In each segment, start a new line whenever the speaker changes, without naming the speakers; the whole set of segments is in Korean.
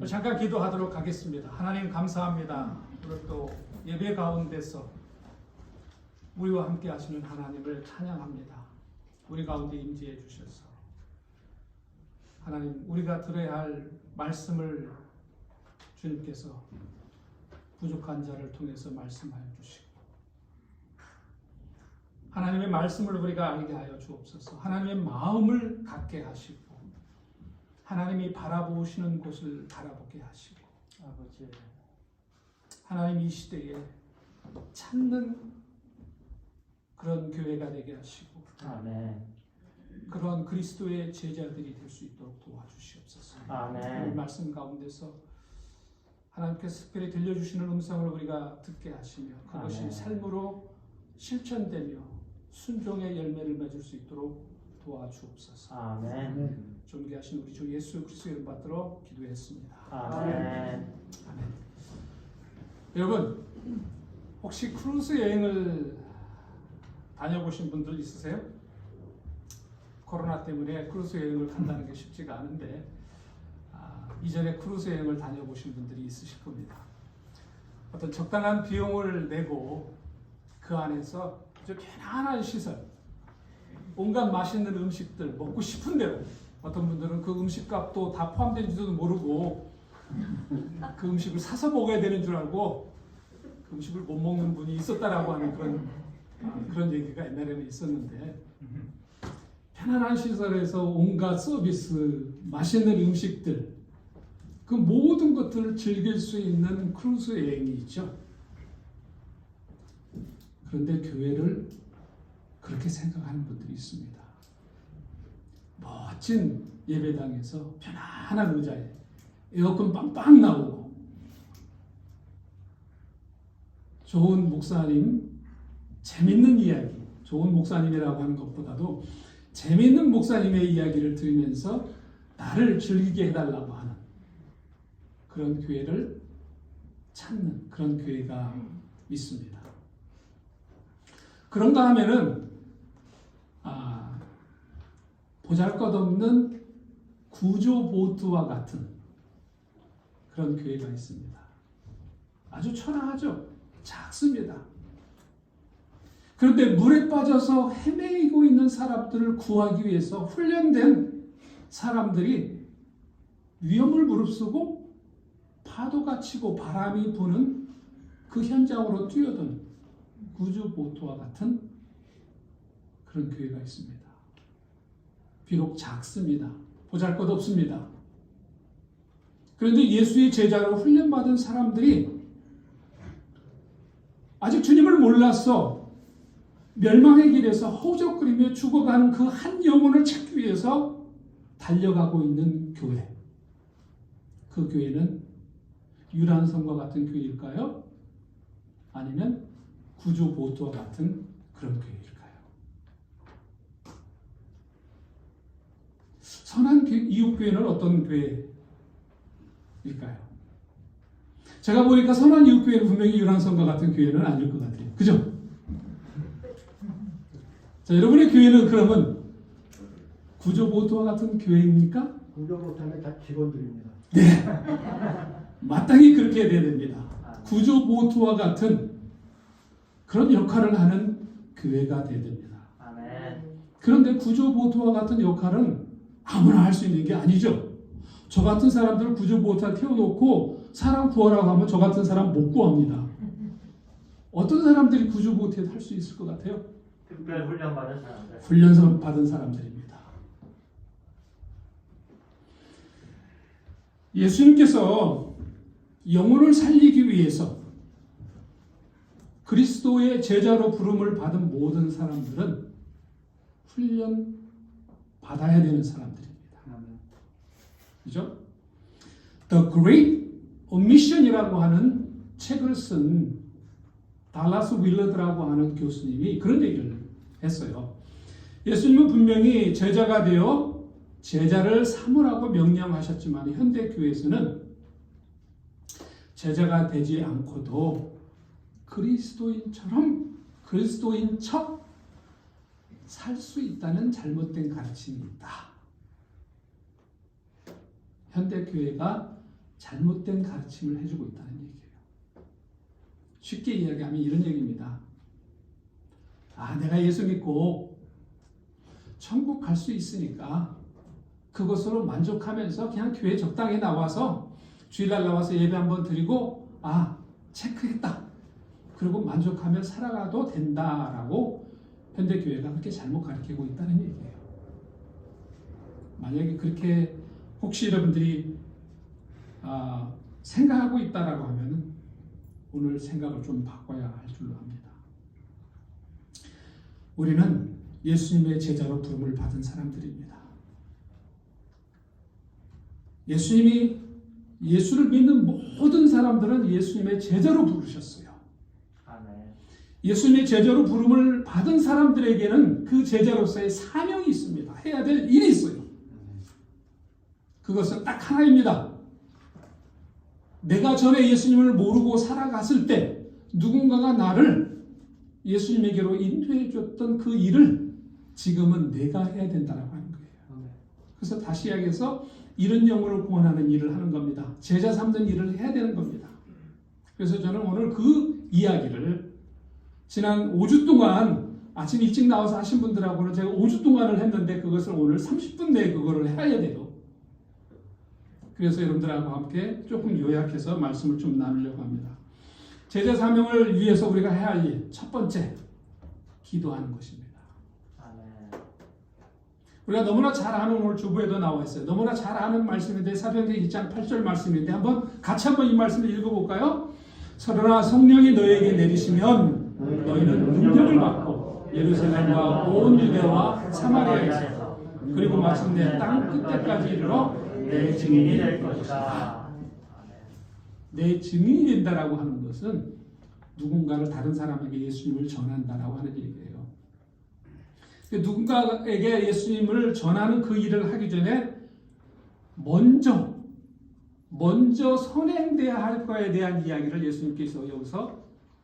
잠깐 기도하도록 하겠습니다. 하나님 감사합니다. 오늘 또 예배 가운데서 우리와 함께 하시는 하나님을 찬양합니다. 우리 가운데 임재해 주셔서 하나님, 우리가 들어야 할 말씀을 주님께서 부족한 자를 통해서 말씀하여 주시고, 하나님의 말씀을 우리가 알게 하여 주옵소서. 하나님의 마음을 갖게 하시고, 하나님이 바라보시는 곳을 바라보게 하시고,
아버지,
하나님 이 시대에 찾는 그런 교회가 되게 하시고,
아멘.
그런 그리스도의 제자들이 될 수 있도록 도와주시옵소서.
아멘.
오늘 말씀 가운데서 하나님께서 특별히 들려주시는 음성을 우리가 듣게 하시며, 그것이
아멘.
삶으로 실천되며 순종의 열매를 맺을 수 있도록 도와주옵소서.
아멘.
존귀하신 우리 주 예수 그리스도의 이름 받들어 기도했습니다.
아멘.
아멘. 여러분, 혹시 크루즈 여행을 다녀보신 분들 있으세요? 코로나 때문에 크루즈 여행을 간다는 게 쉽지가 않은데, 이전에 크루즈 여행을 다녀보신 분들이 있으실 겁니다. 어떤 적당한 비용을 내고 그 안에서 아주 편안한 시설, 온갖 맛있는 음식들 먹고 싶은 대로, 어떤 분들은 그 음식값도 다 포함된지도 모르고 그 음식을 사서 먹어야 되는 줄 알고 그 음식을 못 먹는 분이 있었다라고 하는 그런 얘기가 옛날에는 있었는데, 편안한 시설에서 온갖 서비스, 맛있는 음식들, 그 모든 것들을 즐길 수 있는 크루즈 여행이 있죠. 그런데 교회를 그렇게 생각하는 분들이 있습니다. 멋진 예배당에서 편안한 의자에 에어컨 빵빵 나오고, 좋은 목사님, 재밌는 이야기, 좋은 목사님이라고 하는 것보다도 재밌는 목사님의 이야기를 들으면서 나를 즐기게 해달라고 하는 그런 교회를 찾는 그런 교회가 있습니다. 그런가 하면은 보잘것없는 구조보트와 같은 그런 교회가 있습니다. 아주 초라하죠. 작습니다. 그런데 물에 빠져서 헤매이고 있는 사람들을 구하기 위해서 훈련된 사람들이 위험을 무릅쓰고 파도가 치고 바람이 부는 그 현장으로 뛰어든 구조보트와 같은 그런 교회가 있습니다. 비록 작습니다. 보잘것없습니다. 그런데 예수의 제자로 훈련받은 사람들이 아직 주님을 몰랐어 멸망의 길에서 허우적거리며 죽어가는 그 한 영혼을 찾기 위해서 달려가고 있는 교회. 그 교회는 유란성과 같은 교회일까요? 아니면 구조보트와 같은 그런 교회일까요? 선한 이웃교회는 어떤 교회일까요? 제가 보니까 선한 이웃교회는 분명히 유란성과 같은 교회는 아닐 것 같아요. 그죠? 자, 여러분의 교회는 그러면 구조보트와 같은 교회입니까?
구조보트는 다 직원들입니다.
네. 마땅히 그렇게 돼야 됩니다. 구조보트와 같은 그런 역할을 하는 교회가 돼야 됩니다.
아멘.
그런데 구조보트와 같은 역할은 아무나 할 수 있는 게 아니죠. 저 같은 사람들을 구조보트에 태워놓고 사람 구하라고 하면 저 같은 사람 못 구합니다. 어떤 사람들이 구조보트에 탈 수 있을 것 같아요?
특별 훈련 받은 사람들.
훈련 받은 사람들입니다. 예수님께서 영혼을 살리기 위해서 그리스도의 제자로 부름을 받은 모든 사람들은 훈련 받아야 되는 사람들입니다. 그죠? The Great Omission이라고 하는 책을 쓴 달라스 윌러드라고 하는 교수님이 그런 얘기를 했어요. 예수님은 분명히 제자가 되어 제자를 삼으라고 명령하셨지만 현대 교회에서는 제자가 되지 않고도 그리스도인처럼 그리스도인 척 살 수 있다는 잘못된 가르침이 있다. 현대 교회가 잘못된 가르침을 해주고 있다는 얘기예요. 쉽게 이야기하면 이런 얘기입니다. 내가 예수 믿고 천국 갈 수 있으니까 그것으로 만족하면서 그냥 교회 적당히 나와서 주일날 나와서 예배 한번 드리고 체크했다. 그리고 만족하며 살아가도 된다라고 현대교회가 그렇게 잘못 가르치고 있다는 얘기예요. 만약에 그렇게 혹시 여러분들이 생각하고 있다라고 하면 오늘 생각을 좀 바꿔야 할 줄로 합니다. 우리는 예수님의 제자로 부름을 받은 사람들입니다. 예수를 믿는 모든 사람들은 예수님의 제자로 부르셨어요.
아멘.
예수님의 제자로 부름을 받은 사람들에게는 그 제자로서의 사명이 있습니다. 해야 될 일이 있어요. 그것은 딱 하나입니다. 내가 전에 예수님을 모르고 살아갔을 때 누군가가 나를 예수님에게로 인도해 줬던 그 일을 지금은 내가 해야 된다고 하는 거예요. 그래서 다시 이야기해서 이런 영혼을 구원하는 일을 하는 겁니다. 제자 삼는 일을 해야 되는 겁니다. 그래서 저는 오늘 그 이야기를 지난 5주 동안 아침 일찍 나와서 하신 분들하고는 제가 5주 동안을 했는데 그것을 오늘 30분 내에 그거를 해야 돼요. 그래서 여러분들하고 함께 조금 요약해서 말씀을 좀 나누려고 합니다. 제자 사명을 위해서 우리가 해야 할 일, 첫 번째, 기도하는 것입니다.
아멘.
우리가 너무나 잘 아는 오늘 주부에도 나와 있어요. 너무나 잘 아는 말씀인데 사도행전 2장 8절 말씀인데 같이 한번 이 말씀을 읽어볼까요? 서러나 성령이 너에게 내리시면 너희는 능력을 받고 예루살렘과 온 유대와 사마리아에서 그리고 마침내 땅 끝까지 이르러 내 증인이 될 것이다. 내 증인이 된다라고 하는 것은 누군가를 다른 사람에게 예수님을 전한다라고 하는 얘기예요. 누군가에게 예수님을 전하는 그 일을 하기 전에 먼저 선행돼야 할 거에 대한 이야기를 예수님께서 여기서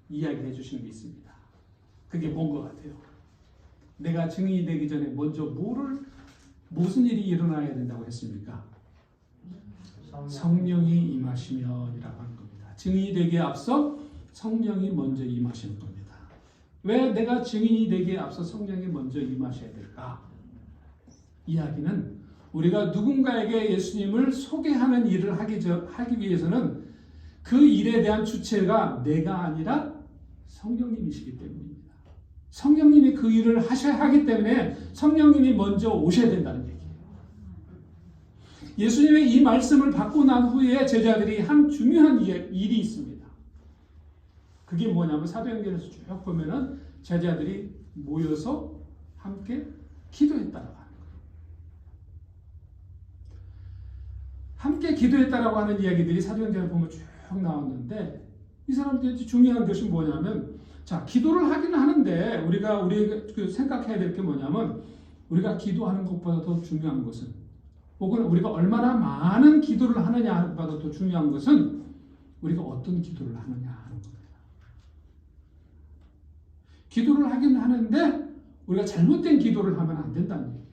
이야기해 주시는 게 있습니다. 그게 뭔 것 같아요? 내가 증인이 되기 전에 먼저 무슨 일이 일어나야 된다고 했습니까? 성령이 임하시면이라고 하는 겁니다. 증인이 되기에 앞서 성령이 먼저 임하시는 겁니다. 왜 내가 증인이 되기에 앞서 성령이 먼저 임하셔야 될까? 이야기는 우리가 누군가에게 예수님을 소개하는 일을 하기 위해서는 그 일에 대한 주체가 내가 아니라 성령님이시기 때문입니다. 성령님이 그 일을 하셔야 하기 때문에 성령님이 먼저 오셔야 된다는 얘기예요. 예수님의 이 말씀을 받고 난 후에 제자들이 한 중요한 일이 있습니다. 그게 뭐냐면 사도행전에서 쭉 보면은 제자들이 모여서 함께 기도했다라고 하는 거예요. 함께 기도했다라고 하는 이야기들이 사도행전에 보면 쭉 나왔는데 이 사람들이 중요한 것이 뭐냐면 기도를 하긴 하는데 우리가 생각해야 될 게 뭐냐면 우리가 기도하는 것보다 더 중요한 것은 혹은 우리가 얼마나 많은 기도를 하느냐 하는 것보다 더 중요한 것은 우리가 어떤 기도를 하느냐 하는 겁니다. 기도를 하긴 하는데 우리가 잘못된 기도를 하면 안 된다는 얘기예요.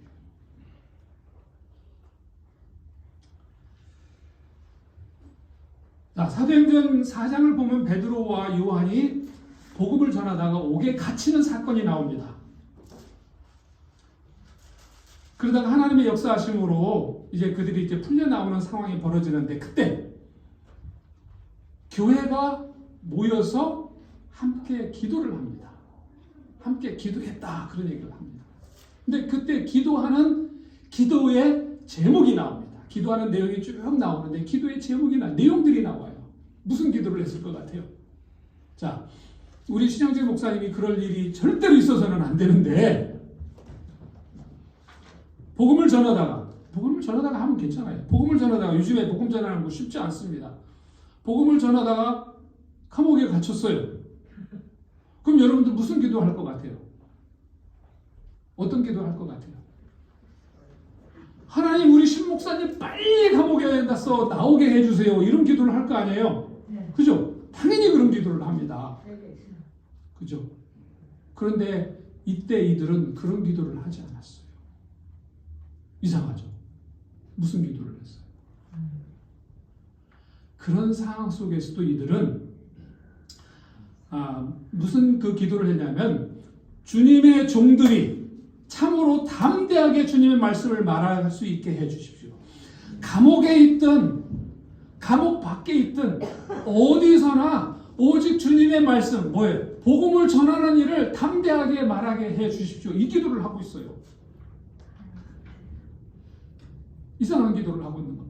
사도행전 4장을 보면 베드로와 요한이 복음을 전하다가 옥에 갇히는 사건이 나옵니다. 그러다가 하나님의 역사하심으로 이제 그들이 풀려 나오는 상황이 벌어지는데 그때 교회가 모여서 함께 기도를 합니다. 함께 기도했다 그런 얘기를 합니다. 근데 그때 기도하는 기도의 제목이 나옵니다. 기도하는 내용이 쭉 나오는데 기도의 제목이나 내용들이 나와요. 무슨 기도를 했을 것 같아요? 우리 신영재 목사님이 그럴 일이 절대로 있어서는 안 되는데 복음을 전하다가 하면 괜찮아요. 복음을 전하다가 요즘에 복음 전하는 거 쉽지 않습니다. 복음을 전하다가 감옥에 갇혔어요. 그럼 여러분들 무슨 기도할 것 같아요? 어떤 기도할 것 같아요? 하나님 우리 신 목사님 빨리 감옥에 나오게 해주세요. 이런 기도를 할 거 아니에요? 그죠? 당연히 그런 기도를 합니다. 그죠? 그런데 이때 이들은 그런 기도를 하지 않았어요. 이상하죠? 무슨 기도를 했어요? 그런 상황 속에서도 이들은 무슨 그 기도를 했냐면 주님의 종들이 참으로 담대하게 주님의 말씀을 말할 수 있게 해주십시오. 감옥에 있든 감옥 밖에 있든 어디서나 오직 주님의 말씀, 뭐예요? 복음을 전하는 일을 담대하게 말하게 해주십시오. 이 기도를 하고 있어요. 이상한 기도를 하고 있는 겁니다.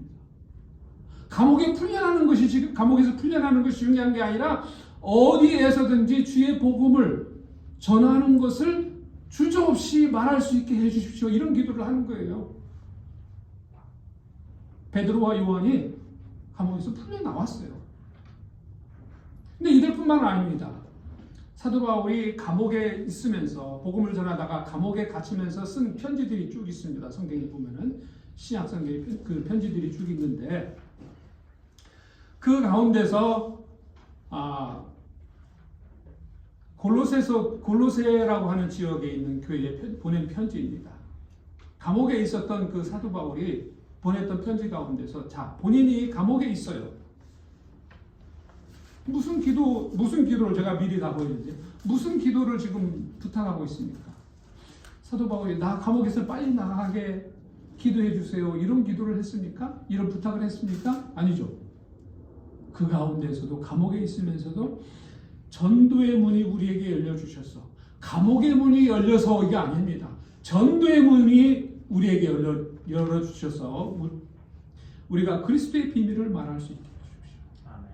감옥에 풀려나는 것이 지금 감옥에서 풀려나는 것이 중요한 게 아니라 어디에서든지 주의 복음을 전하는 것을 주저없이 말할 수 있게 해주십시오. 이런 기도를 하는 거예요. 베드로와 요한이 감옥에서 풀려나왔어요. 근데 이들뿐만 아닙니다. 사도 바울이 감옥에 있으면서 복음을 전하다가 감옥에 갇히면서 쓴 편지들이 쭉 있습니다. 성경에 보면은 신약 성경에 그 편지들이 쭉 있는데 그 가운데서 골로새라고 하는 지역에 있는 교회에 보낸 편지입니다. 감옥에 있었던 그 사도 바울이 보냈던 편지 가운데서 본인이 감옥에 있어요. 무슨 기도를 제가 미리 다 보이는데 무슨 기도를 지금 부탁하고 있습니까? 사도 바울이 나 감옥에서 빨리 나가게 기도해 주세요. 이런 기도를 했습니까? 이런 부탁을 했습니까? 아니죠. 그 가운데서도 감옥에 있으면서도 전도의 문이 우리에게 열려주셨어. 감옥의 문이 열려서 이게 아닙니다. 전도의 문이 우리에게 열어주셔서 우리가 그리스도의 비밀을 말할 수 있게 해주십시오.
아멘.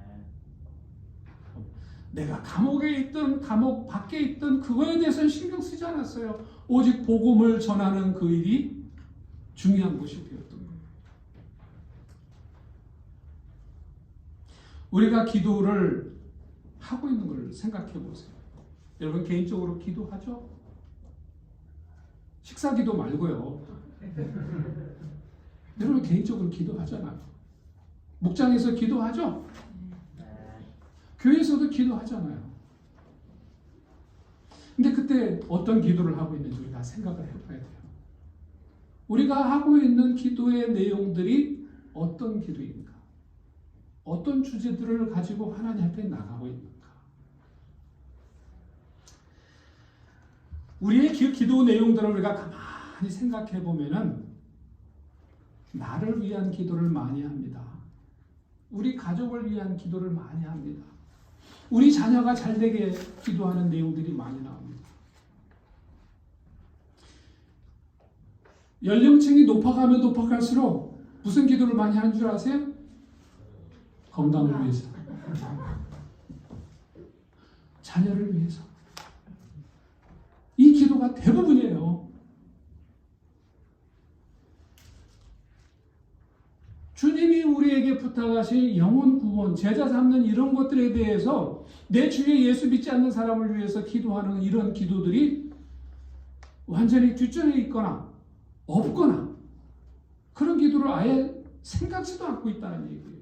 내가 감옥에 있든 감옥 밖에 있든 그거에 대해서는 신경 쓰지 않았어요. 오직 복음을 전하는 그 일이 중요한 것이 되었던 거예요. 우리가 기도를 하고 있는 걸 생각해 보세요. 여러분 개인적으로 기도하죠? 식사 기도 말고요. 여러분 개인적으로 기도하잖아요. 목장에서 기도하죠?
네.
교회에서도 기도하잖아요. 근데 그때 어떤 기도를 하고 있는지 우리가 생각을 해봐야 돼요. 우리가 하고 있는 기도의 내용들이 어떤 기도입니까? 어떤 주제들을 가지고 하나님 앞에 나가고 있는가? 우리의 기도 내용들을 우리가 가만히 생각해 보면은 나를 위한 기도를 많이 합니다. 우리 가족을 위한 기도를 많이 합니다. 우리 자녀가 잘 되게 기도하는 내용들이 많이 나옵니다. 연령층이 높아가면 높아갈수록 무슨 기도를 많이 하는 줄 아세요? 건강을 위해서. 자녀를 위해서. 이 기도가 대부분이에요. 주님이 우리에게 부탁하신 영혼 구원, 제자 삼는 이런 것들에 대해서 내 주위에 예수 믿지 않는 사람을 위해서 기도하는 이런 기도들이 완전히 뒷전에 있거나 없거나 그런 기도를 아예 생각지도 않고 있다는 얘기예요.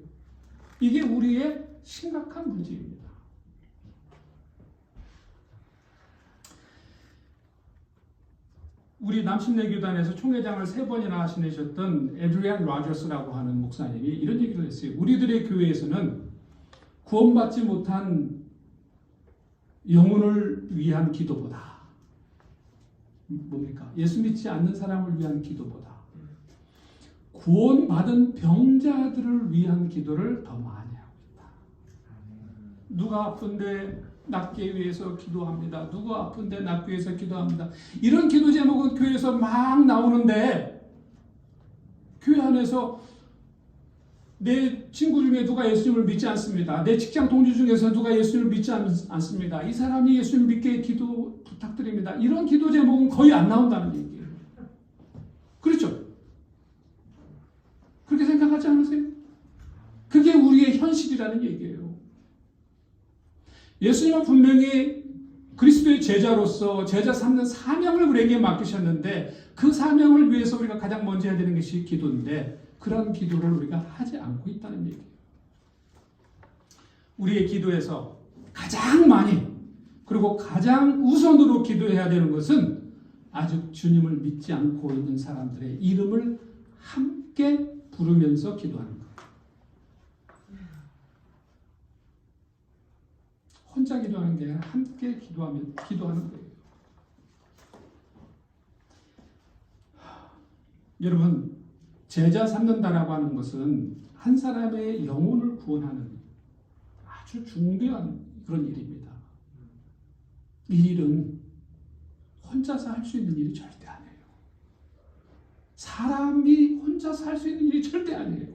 이게 우리의 심각한 문제입니다. 우리 남신내교단에서 총회장을 3번이나 지내셨던 에드리안 로저스라고 하는 목사님이 이런 얘기를 했어요. 우리들의 교회에서는 구원받지 못한 영혼을 위한 기도보다 뭡니까? 예수 믿지 않는 사람을 위한 기도보다 구원받은 병자들을 위한 기도를 더 많이 하고 있다. 누가 아픈데 낫게 위해서 기도합니다. 누가 아픈데 낫기 위해서 기도합니다. 이런 기도 제목은 교회에서 막 나오는데 교회 안에서 내 친구 중에 누가 예수님을 믿지 않습니다. 내 직장 동료 중에서 누가 예수님을 믿지 않습니다. 이 사람이 예수님을 믿게 기도 부탁드립니다. 이런 기도 제목은 거의 안 나온다는 얘기예요. 그렇죠? 그렇게 생각하지 않으세요? 그게 우리의 현실이라는 얘기예요. 예수님은 분명히 그리스도의 제자로서 제자 삼는 사명을 우리에게 맡기셨는데 그 사명을 위해서 우리가 가장 먼저 해야 되는 것이 기도인데 그런 기도를 우리가 하지 않고 있다는 얘기예요. 우리의 기도에서 가장 많이 그리고 가장 우선으로 기도해야 되는 것은 아직 주님을 믿지 않고 있는 사람들의 이름을 함께 부르면서 기도하는 것. 혼자 기도하는 게 아니라 함께 기도하는 거예요. 여러분, 제자 삼는다라고 하는 것은 한 사람의 영혼을 구원하는 아주 중대한 그런 일입니다. 이 일은 혼자서 할 수 있는 일이 절대 아니에요. 사람이 혼자서 할 수 있는 일이 절대 아니에요.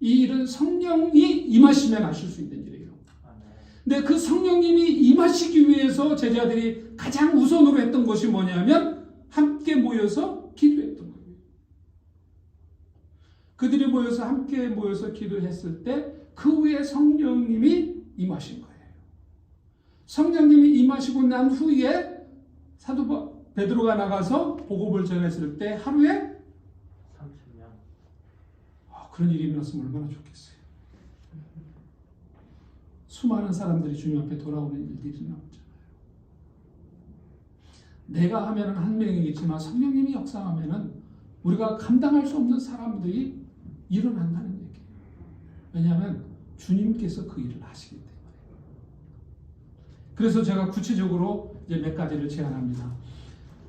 이 일은 성령이 임하시면 하실 수 있는 일이에요. 근데 그 성령님이 임하시기 위해서 제자들이 가장 우선으로 했던 것이 뭐냐면 함께 모여서 기도했던 거예요. 그들이 모여서 함께 모여서 기도했을 때 그 후에 성령님이 임하신 거예요. 성령님이 임하시고 난 후에 사도 베드로가 나가서 복음을 전했을 때 하루에
30명.
그런 일이 일어났으면 얼마나 좋겠어요. 수많은 사람들이 주님 앞에 돌아오는 일들이 나오잖아요. 내가 하면은 한 명이겠지만 성령님이 역사하면은 우리가 감당할 수 없는 사람들이 일어난다는 얘기예요. 왜냐하면 주님께서 그 일을 하시기 때문에. 그래서 제가 구체적으로 이제 몇 가지를 제안합니다.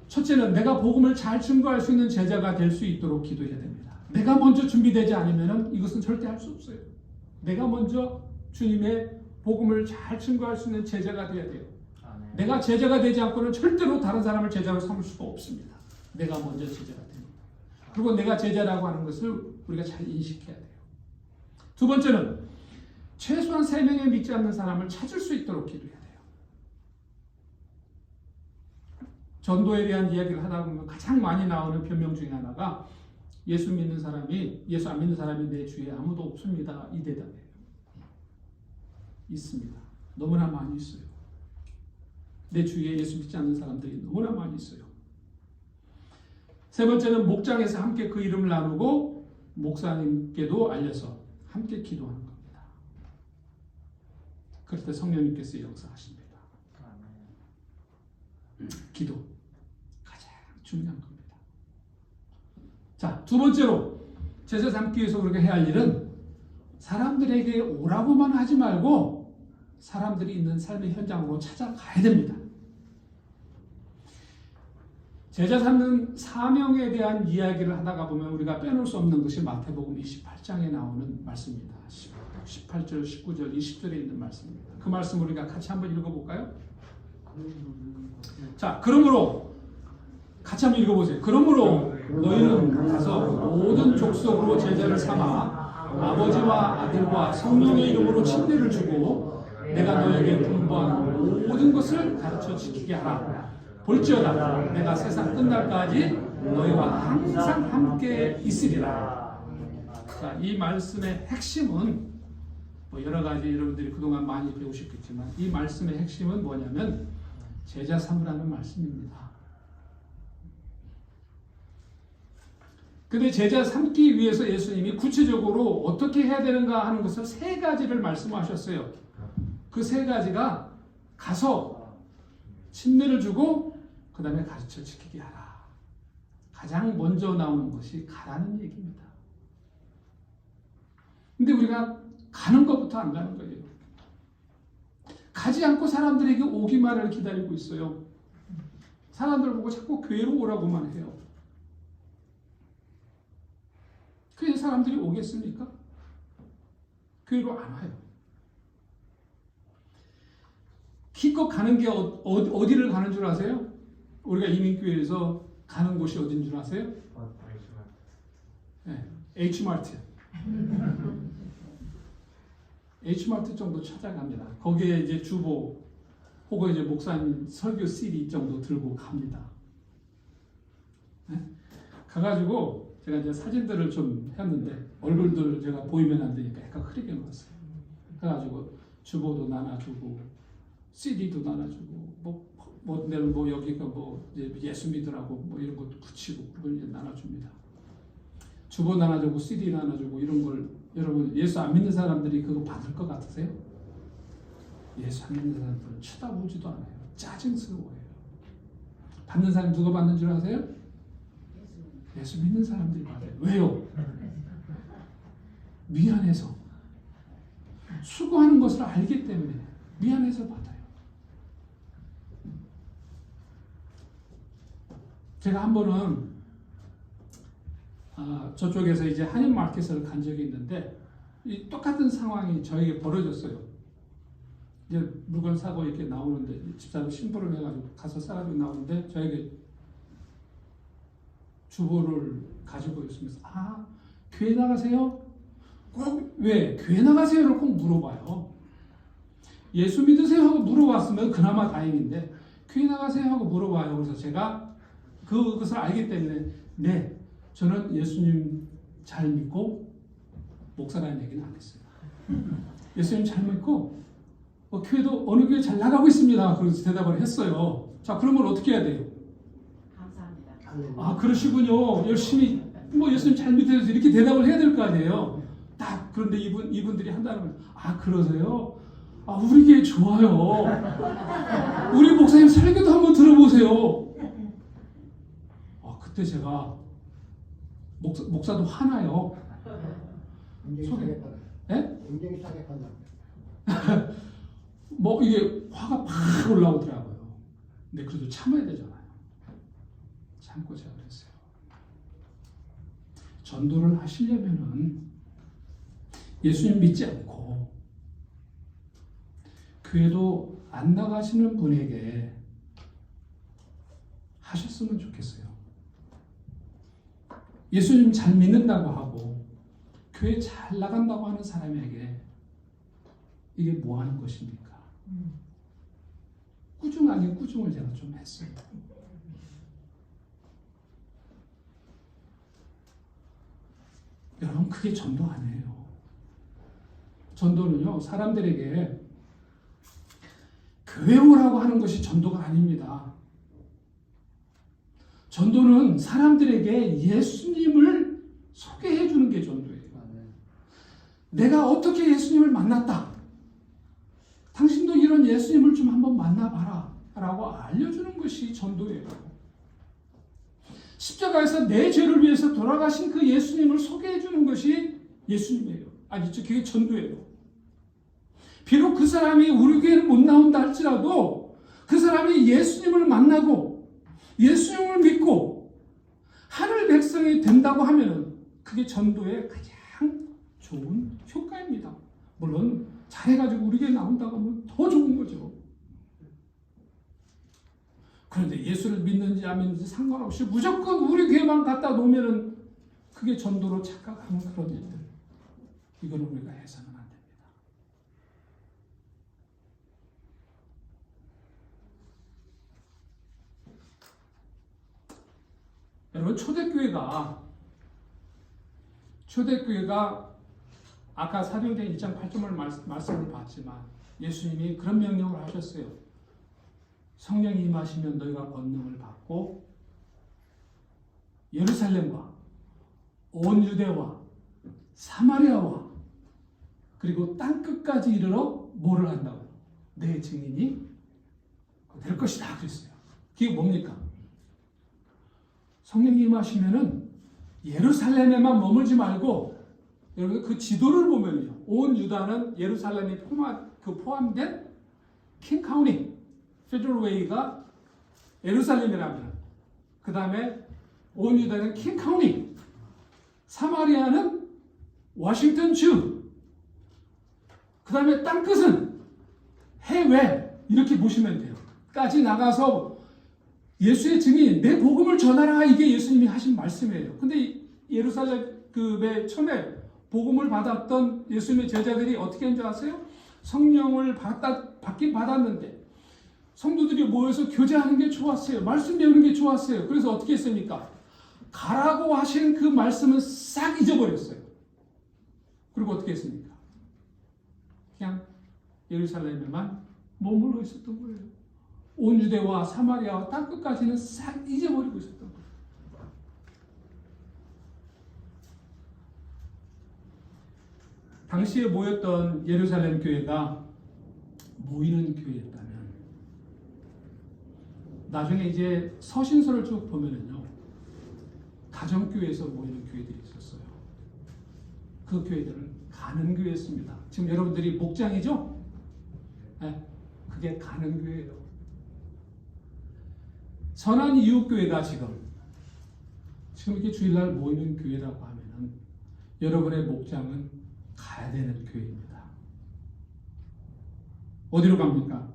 첫째는 내가 복음을 잘 증거할 수 있는 제자가 될 수 있도록 기도해야 됩니다. 내가 먼저 준비되지 않으면 이것은 절대 할 수 없어요. 내가 먼저 주님의 복음을 잘 증거할 수 있는 제자가 되어야 돼요. 내가 제자가 되지 않고는 절대로 다른 사람을 제자로 삼을 수가 없습니다. 내가 먼저 제자가 됩니다. 그리고 내가 제자라고 하는 것을 우리가 잘 인식해야 돼요. 두 번째는 최소한 3명의 믿지 않는 사람을 찾을 수 있도록 기도해야 돼요. 전도에 대한 이야기를 하다 보면 가장 많이 나오는 변명 중에 하나가 예수 안 믿는 사람이 내 주위에 아무도 없습니다. 이 대답이에요. 있습니다. 너무나 많이 있어요. 내 주위에 예수 믿지 않는 사람들이 너무나 많이 있어요. 세 번째는 목장에서 함께 그 이름을 나누고 목사님께도 알려서 함께 기도하는 겁니다. 그럴 때 성령님께서 역사하십니다. 기도 가장 중요한 겁니다. 자, 두 번째로 제자 삼기 위해서 우리가 해야 할 일은 사람들에게 오라고만 하지 말고 사람들이 있는 삶의 현장으로 찾아가야 됩니다. 제자 삼는 사명에 대한 이야기를 하다가 보면 우리가 빼놓을 수 없는 것이 마태복음 28장에 나오는 말씀입니다. 18절, 19절, 20절에 있는 말씀입니다. 그 말씀 우리가 같이 한번 읽어볼까요? 자, 그러므로 같이 한번 읽어보세요. 그러므로 너희는 가서 모든 족속으로 제자를 삼아 아버지와 아들과 성령의 이름으로 침례를 주고 내가 너에게 분부한 모든 것을 가르쳐 지키게 하라. 볼지어다 내가 세상 끝날까지 너희와 항상 함께 있으리라. 자, 이 말씀의 핵심은 여러 가지 여러분들이 그동안 많이 배우셨겠지만 이 말씀의 핵심은 뭐냐면 제자 삼으라는 말씀입니다. 근데 제자 삼기 위해서 예수님이 구체적으로 어떻게 해야 되는가 하는 것을 3가지를 말씀하셨어요. 그 3가지가 가서 침례를 주고 그 다음에 가르쳐 지키게 하라. 가장 먼저 나오는 것이 가라는 얘기입니다. 근데 우리가 가는 것부터 안 가는 거예요. 가지 않고 사람들에게 오기만을 기다리고 있어요. 사람들 보고 자꾸 교회로 오라고만 해요. 그래서 사람들이 오겠습니까? 교회로 안 와요. 기껏 가는 게 어디를 가는 줄 아세요? 우리가 이민교회에서 가는 곳이 어딘 줄 아세요? 네, H마트. H마트 정도 찾아갑니다. 거기에 이제 주보 혹은 이제 목사님 설교 CD 정도 들고 갑니다. 네? 가가지고 제가 이제 사진들을 좀 했는데 얼굴들 제가 보이면 안 되니까 약간 흐리게 놓았어요. 그래가지고 주보도 나눠주고 CD도 나눠주고 뭐 여기가 뭐 예수 믿으라고 뭐 이런 것도 붙이고 그걸 이제 나눠줍니다. 주보 나눠주고 CD 나눠주고 이런 걸 여러분 예수 안 믿는 사람들이 그거 받을 것 같으세요? 예수 안 믿는 사람들은 쳐다보지도 않아요. 짜증스러워요. 받는 사람이 누가 받는 줄 아세요? 예수 믿는 사람들이 받아요. 왜요? 미안해서 수고하는 것을 알기 때문에 미안해서 받아요. 제가 한 번은 저쪽에서 이제 한인마켓을 간 적이 있는데 이 똑같은 상황이 저에게 벌어졌어요. 이제 물건 사고 이렇게 나오는데 집사람 심부름 해가지고 가서 싸가지고 나오는데 저에게 주보를 가지고 있으면서 교회 나가세요? 꼭 왜 교회 나가세요를 꼭 물어봐요. 예수 믿으세요 하고 물어봤으면 그나마 다행인데 교회 나가세요 하고 물어봐요. 그래서 제가 그것을 알기 때문에 네, 저는 예수님 잘 믿고 목사라는 얘기는 안 했어요. 예수님 잘 믿고 교회도 어느 교회 잘 나가고 있습니다. 그래서 대답을 했어요. 자, 그러면 어떻게 해야 돼요?
감사합니다.
그러시군요. 열심히 예수님 잘 믿으셔서 이렇게 대답을 해야 될 거 아니에요. 딱 그런데 이분들이 한다면 그러세요? 우리 교회 좋아요. 우리 목사님 설교도 한번 들어보세요. 그때 제가 목사도 화나요.
굉장히
소개.
싸게 팔아요.
예?
굉장히 싸게 판다.
이게 화가 팍 올라오더라고요. 근데 그래도 참아야 되잖아요. 참고 제가 그랬어요. 전도를 하시려면은 예수님 믿지 않고 교회도 안 나가시는 분에게 하셨으면 좋겠어요. 예수님 잘 믿는다고 하고 교회 잘 나간다고 하는 사람에게 이게 뭐 하는 것입니까? 꾸중 아닌 꾸중을 제가 좀 했어요. 여러분, 그게 전도 아니에요. 전도는요, 사람들에게 교회 오라고 하는 것이 전도가 아닙니다. 전도는 사람들에게 예수님을 소개해 주는 게 전도예요. 내가 어떻게 예수님을 만났다. 당신도 이런 예수님을 좀 한번 만나봐라 라고 알려주는 것이 전도예요. 십자가에서 내 죄를 위해서 돌아가신 그 예수님을 소개해 주는 것이 예수님이에요. 그게 전도예요. 비록 그 사람이 우리 교회를 못 나온다 할지라도 그 사람이 예수님을 만나고 예수님을 믿고 하늘 백성이 된다고 하면 그게 전도의 가장 좋은 효과입니다. 물론 잘해가지고 우리 교회 나온다고 하면 더 좋은 거죠. 그런데 예수를 믿는지 안 믿는지 상관없이 무조건 우리 교회만 갖다 놓으면 그게 전도로 착각하는 그런 일들. 이거는 우리가 해서는 안 됩니다. 여러분, 초대교회가 아까 사도행전 1장 8절을 말씀을 봤지만 예수님이 그런 명령을 하셨어요. 성령이 임하시면 너희가 권능을 받고 예루살렘과 온 유대와 사마리아와 그리고 땅끝까지 이르러 뭐를 한다고요? 내 증인이 될 것이다 그랬어요. 그게 뭡니까? 성령이 임하시면은 예루살렘에만 머물지 말고 여러분 그 지도를 보면요. 온 유다는 예루살렘이 포함된 킹 카운티 페더럴 웨이가 예루살렘이라면 그 다음에 온 유다는 킹 카운티 사마리아는 워싱턴 주 그 다음에 땅끝은 해외 이렇게 보시면 돼요. 까지 나가서 예수의 증인 내 복음을 전하라 이게 예수님이 하신 말씀이에요. 근데 예루살렘에 처음에 복음을 받았던 예수님의 제자들이 어떻게 한 줄 아세요? 성령을 받긴 받았는데 성도들이 모여서 교제하는 게 좋았어요. 말씀 배우는 게 좋았어요. 그래서 어떻게 했습니까? 가라고 하신 그 말씀은 싹 잊어버렸어요. 그리고 어떻게 했습니까? 그냥 예루살렘에만 머물러 있었던 거예요. 온 유대와 사마리아와 땅끝까지는 싹 잊어버리고 있었던 거예요. 당시에 모였던 예루살렘 교회가 모이는 교회였다면 나중에 이제 서신서를 쭉 보면은요 가정교회에서 모이는 교회들이 있었어요. 그 교회들은 가는 교회였습니다. 지금 여러분들이 목장이죠? 네, 그게 가는 교회예요. 선한 이웃교회가 지금 이렇게 주일날 모이는 교회라고 하면은 여러분의 목장은 가야 되는 교회입니다. 어디로 갑니까?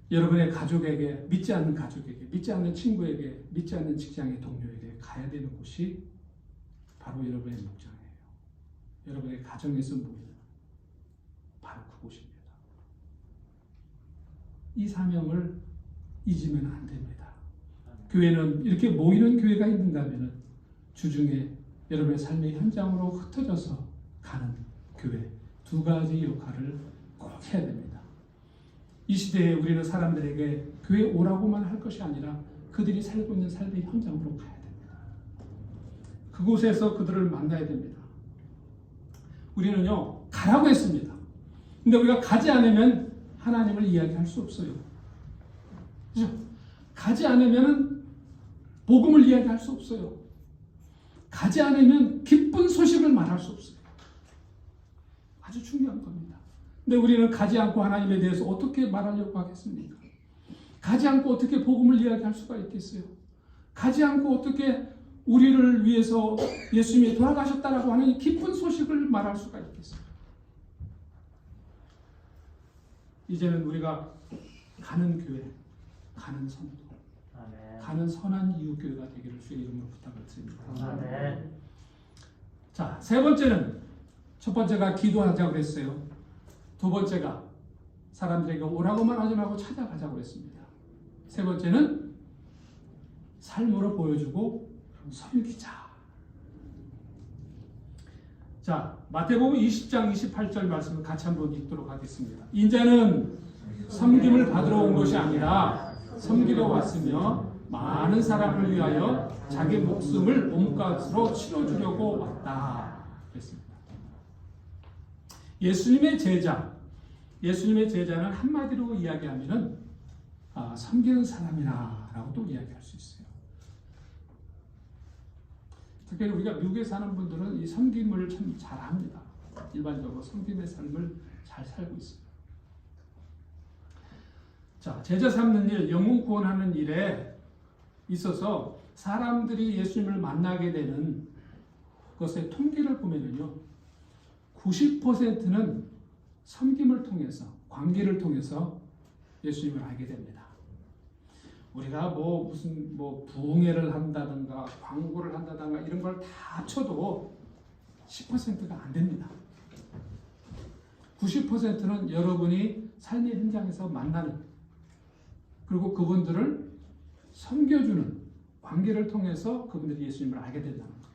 여러분의 가족에게, 믿지 않는 가족에게, 믿지 않는 친구에게, 믿지 않는 직장의 동료에게 가야 되는 곳이 바로 여러분의 목장이에요. 여러분의 가정에서 모이는 바로 그곳입니다. 이 사명을 잊으면 안 됩니다. 교회는 이렇게 모이는 교회가 있는가 하면 주중에 여러분의 삶의 현장으로 흩어져서 가는 교회, 두 가지 역할을 꼭 해야 됩니다. 이 시대에 우리는 사람들에게 교회 오라고만 할 것이 아니라 그들이 살고 있는 삶의 현장으로 가야 됩니다. 그곳에서 그들을 만나야 됩니다. 우리는요, 가라고 했습니다. 근데 우리가 가지 않으면 하나님을 이야기할 수 없어요. 그죠? 가지 않으면 복음을 이야기할 수 없어요. 가지 않으면 기쁜 소식을 말할 수 없어요. 아주 중요한 겁니다. 근데 우리는 가지 않고 하나님에 대해서 어떻게 말하려고 하겠습니까? 가지 않고 어떻게 복음을 이야기할 수가 있겠어요? 가지 않고 어떻게 우리를 위해서 예수님이 돌아가셨다라고 하는 기쁜 소식을 말할 수가 있겠어요? 이제는 우리가 가는 교회, 가는 성도,
아멘.
가는 선한 이웃교회가 되기를 주의 이름으로 부탁을 드립니다.
아멘.
자, 세 번째는, 첫 번째가 기도하자고 그랬어요. 두 번째가 사람들에게 오라고만 하지 말고 찾아가자고 했습니다. 세 번째는 삶으로 보여주고 섬기자. 자, 마태복음 20장 28절 말씀을 같이 한번 읽도록 하겠습니다. 인자는 섬김을 받으러 온 것이 아니라 섬기러 왔으며 많은 사람을 위하여 자기 목숨을 몸값으로 치러주려고 왔다. 그랬습니다. 예수님의 제자는 한마디로 이야기하면은 섬기는 사람이라고도 이야기할 수 있어요. 특히 우리가 미국에 사는 분들은 이 섬김을 참 잘합니다. 일반적으로 섬김의 삶을 잘 살고 있어요. 자, 제자 삼는 일, 영혼 구원하는 일에 있어서 사람들이 예수님을 만나게 되는 것의 통계를 보면요, 90%는 섬김을 통해서, 관계를 통해서 예수님을 알게 됩니다. 우리가 무슨 부흥회를 한다든가 광고를 한다든가 이런 걸 다 합쳐도 10%가 안 됩니다. 90%는 여러분이 삶의 현장에서 만나는, 그리고 그분들을 섬겨주는 관계를 통해서 그분들이 예수님을 알게 된다는 거예요.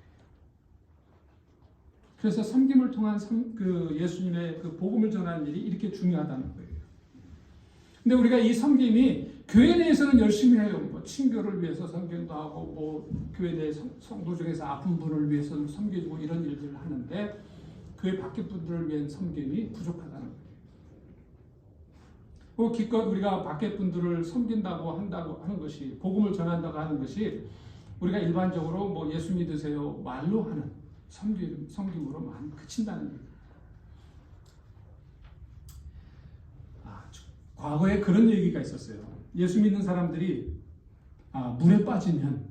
그래서 섬김을 통한 예수님의 그 복음을 전하는 일이 이렇게 중요하다는 거예요. 근데 우리가 이 섬김이 교회 내에서는 열심히 해요. 친교를 위해서 섬김도 하고, 교회 내 성도 중에서 아픈 분을 위해서 섬겨주고 이런 일들을 하는데, 교회 밖의 분들을 위한 섬김이 부족하다는 거예요. 기껏 우리가 밖의 분들을 섬긴다고 하는 것이, 복음을 전한다고 하는 것이, 우리가 일반적으로 예수 믿으세요 말로 하는 섬김으로만 그친다는 거예요. 과거에 그런 얘기가 있었어요. 예수 믿는 사람들이 물에 빠지면은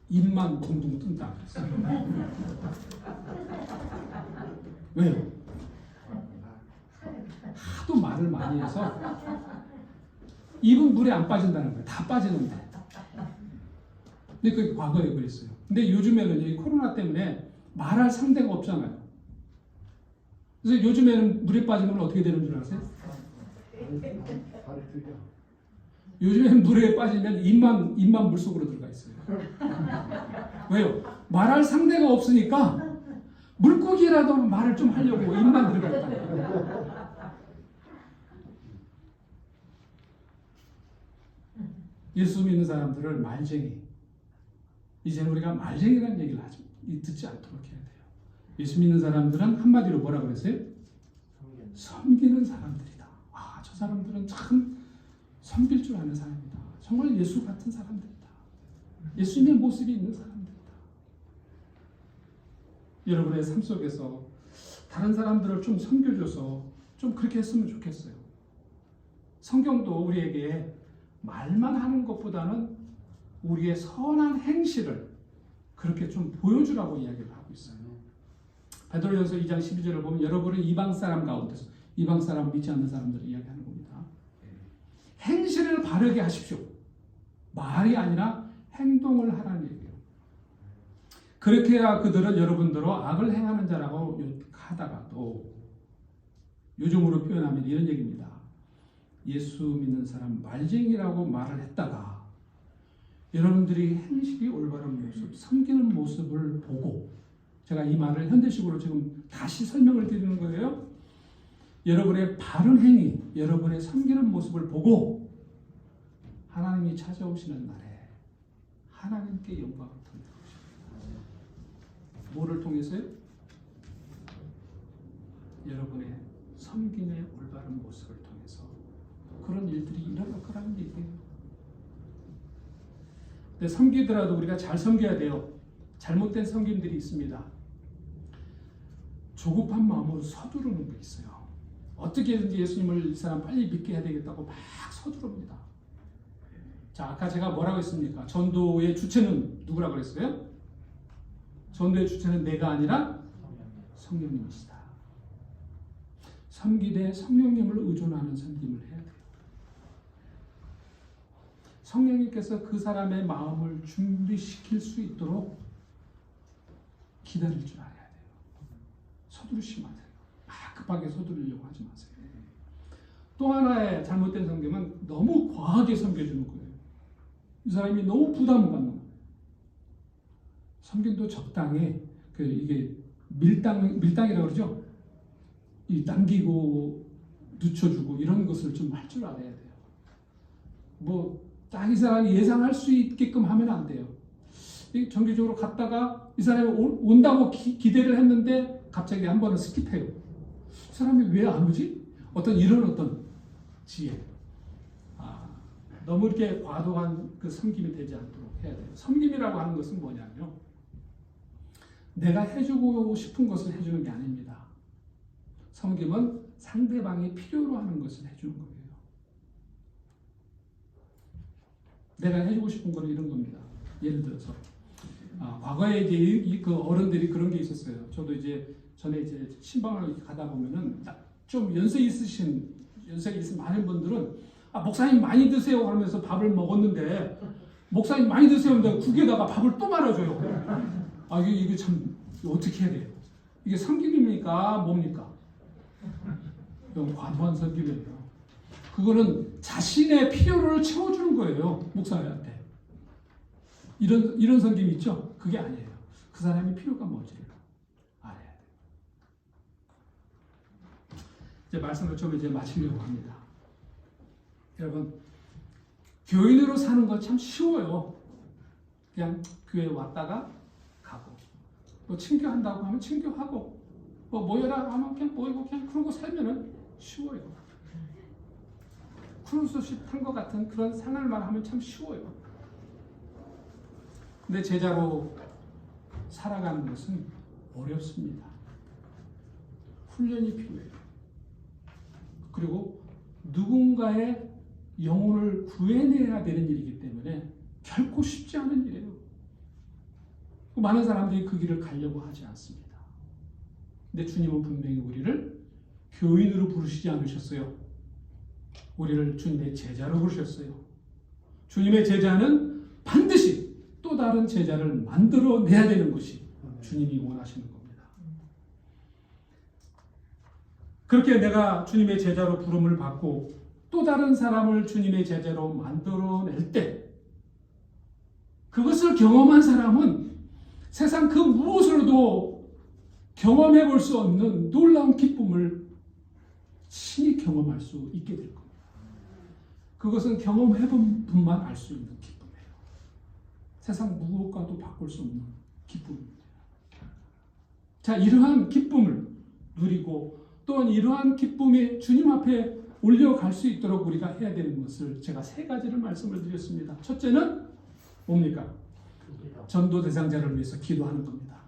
입만 둥둥 뜬다 그랬어요. 왜요? 하도 말을 많이 해서 입은 물에 안 빠진다는 거예요. 다 빠지는데. 근데 그게 과거에 그랬어요. 근데 요즘에는 이 코로나 때문에 말할 상대가 없잖아요. 그래서 요즘에는 물에 빠지면 어떻게 되는 줄 아세요? 요즘에는 물에 빠지면 입만 물속으로 들어가 있어요. 왜요? 말할 상대가 없으니까 물고기라도 말을 좀 하려고 입만 들어가 있다. 예수 믿는 사람들을 말쟁이, 이제는 우리가 말쟁이라는 얘기를 듣지 않도록 해야 돼요. 예수 믿는 사람들은 한마디로 뭐라 그랬어요? 섬기는 사람들이다. 저 사람들은 참 섬길 줄 아는 사람이다. 정말 예수 같은 사람들이다. 예수님의 모습이 있는 사람들이다. 여러분의 삶 속에서 다른 사람들을 좀 섬겨줘서 좀 그렇게 했으면 좋겠어요. 성경도 우리에게 말만 하는 것보다는 우리의 선한 행실을 그렇게 좀 보여주라고 이야기를 하고 있어요. 베드로전서 2장 12절을 보면 여러분은 이방 사람 가운데서 이방 사람 믿지 않는 사람들을 이야기하는 겁니다. 행실을 바르게 하십시오. 말이 아니라 행동을 하라는 얘기예요. 그렇게 해야 그들은 여러분들로 악을 행하는 자라고 하다가도 요즘으로 표현하면 이런 얘기입니다. 예수 믿는 사람 말쟁이라고 말을 했다가 여러분들이 행실이 올바른 모습, 섬기는 모습을 보고 제가 이 말을 현대식으로 지금 다시 설명을 드리는 거예요. 여러분의 바른 행위, 여러분의 섬기는 모습을 보고 하나님이 찾아오시는 날에 하나님께 영광을 돌리는 것입니다. 뭐를 통해서요? 여러분의 섬김의 올바른 모습을 통해서 그런 일들이 일어날 거라는 얘기예요. 근데 섬기더라도 우리가 잘 섬겨야 돼요. 잘못된 섬김들이 있습니다. 조급한 마음으로 서두르는 게 있어요. 어떻게든지 예수님을 이 사람 빨리 믿게 해야 되겠다고 막 서두릅니다. 자, 아까 제가 뭐라고 했습니까? 전도의 주체는 누구라고 그랬어요? 전도의 주체는 내가 아니라 성령님이시다. 섬기되 성령님을 의존하는 섬김을 해야 돼요. 성령님께서 그 사람의 마음을 준비시킬 수 있도록 기다릴 줄 알아야 돼요. 서두르시면 안 돼요. 막 급하게 서두르려고 하지 마세요. 또 하나의 잘못된 섬김은 너무 과하게 섬겨주는 거예요. 이 사람이 너무 부담받는 거예요. 섬김도 적당히 이게 밀당이라고 그러죠. 이 당기고 늦춰주고 이런 것을 좀 할 줄 알아야 돼요. 뭐 딱 이 사람이 예상할 수 있게끔 하면 안 돼요. 정기적으로 갔다가 이 사람이 온다고 기대를 했는데 갑자기 한 번은 스킵해요. 이 사람이 왜 안 오지? 어떤 지혜. 너무 이렇게 과도한 그 섬김이 되지 않도록 해야 돼요. 섬김이라고 하는 것은 뭐냐면요. 내가 해주고 싶은 것을 해주는 게 아닙니다. 섬김은 상대방이 필요로 하는 것을 해주는 거예요. 내가 해주고 싶은 건 이런 겁니다. 예를 들어서 과거에 이제 그 어른들이 그런 게 있었어요. 저도 이제 전에 이제 신방을 이렇게 가다 보면은 좀 연세가 있으신 많은 분들은 목사님 많이 드세요 하면서 밥을 먹었는데 목사님 많이 드세요 하는데 국에다가 밥을 또 말아줘요. 이게 참 어떻게 해야 돼요? 이게 섬김입니까? 뭡니까? 너무 과도한 섬김이에요. 그거는 자신의 필요를 채워주는 거예요. 목사한테. 이런 섬김이 있죠? 그게 아니에요. 그 사람이 필요가 뭔지를 알아야 돼요. 이제 말씀을 좀 이제 마치려고 합니다. 여러분, 교인으로 사는 건 참 쉬워요. 그냥 교회 왔다가 가고, 또 친교한다고 하면 친교하고, 뭐 모여라 하면 그냥 모이고 그냥 그러고 살면은 쉬워요. 크루즈십 탄 것 같은 그런 생활만 하면 참 쉬워요. 근데 제자로 살아가는 것은 어렵습니다. 훈련이 필요해요. 그리고 누군가의 영혼을 구해내야 되는 일이기 때문에 결코 쉽지 않은 일이에요. 많은 사람들이 그 길을 가려고 하지 않습니다. 근데 주님은 분명히 우리를 교인으로 부르시지 않으셨어요. 우리를 주님의 제자로 부르셨어요. 주님의 제자는 반드시 또 다른 제자를 만들어내야 되는 것이 주님이 원하시는 겁니다. 그렇게 내가 주님의 제자로 부름을 받고 또 다른 사람을 주님의 제자로 만들어낼 때 그것을 경험한 사람은 세상 그 무엇으로도 경험해 볼 수 없는 놀라운 기쁨을 친히 경험할 수 있게 될 겁니다. 그것은 경험해 본 분만 알 수 있는 기쁨이에요. 세상 무엇과도 바꿀 수 없는 기쁨입니다. 자, 이러한 기쁨을 누리고 또한 이러한 기쁨이 주님 앞에 올려갈 수 있도록 우리가 해야 되는 것을 제가 3가지를 말씀을 드렸습니다. 첫째는 뭡니까? 전도 대상자를 위해서 기도하는 겁니다.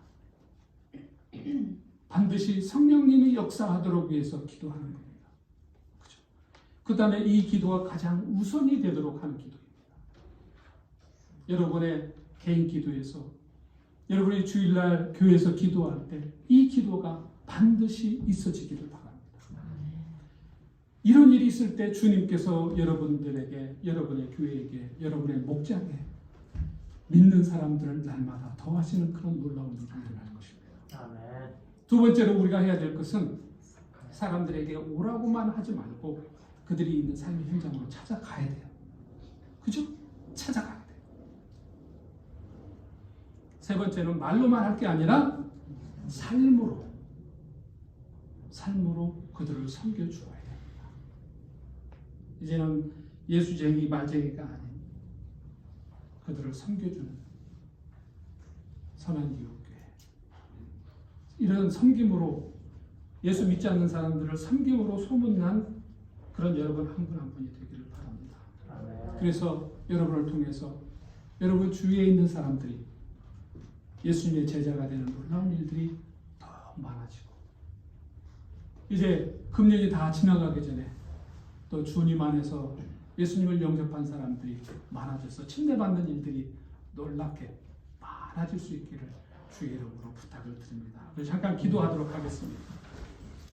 반드시 성령님이 역사하도록 위해서 기도하는 겁니다. 그죠? 그 다음에 이 기도가 가장 우선이 되도록 하는 기도입니다. 여러분의 개인 기도에서, 여러분이 주일날 교회에서 기도할 때 이 기도가 반드시 있어지기를 바랍니다. 이런 일이 있을 때 주님께서 여러분들에게, 여러분의 교회에게, 여러분의 목장에 믿는 사람들을 날마다 더하시는 그런 놀라운 일이 일어날 것입니다.
아멘.
두 번째로 우리가 해야 될 것은 사람들에게 오라고만 하지 말고 그들이 있는 삶의 현장으로 찾아가야 돼요. 그죠? 찾아가야 돼요. 세 번째는 말로만 할 게 아니라 삶으로 그들을 섬겨주어야 됩니다. 이제는 예수쟁이 말쟁이가 아닌 그들을 섬겨주는 선한 기업교회, 이런 섬김으로, 예수 믿지 않는 사람들을 섬김으로 소문난 그런 여러분 한 분 한 분이 되기를 바랍니다.
아멘.
그래서 여러분을 통해서 여러분 주위에 있는 사람들이 예수님의 제자가 되는 놀라운 일들이 더 많아지고, 이제 금년이 다 지나가기 전에 또 주님 안에서 예수님을 영접한 사람들이 많아져서 침례받는 일들이 놀랍게 많아질 수 있기를 주의 이름으로 부탁을 드립니다. 잠깐 기도하도록 하겠습니다.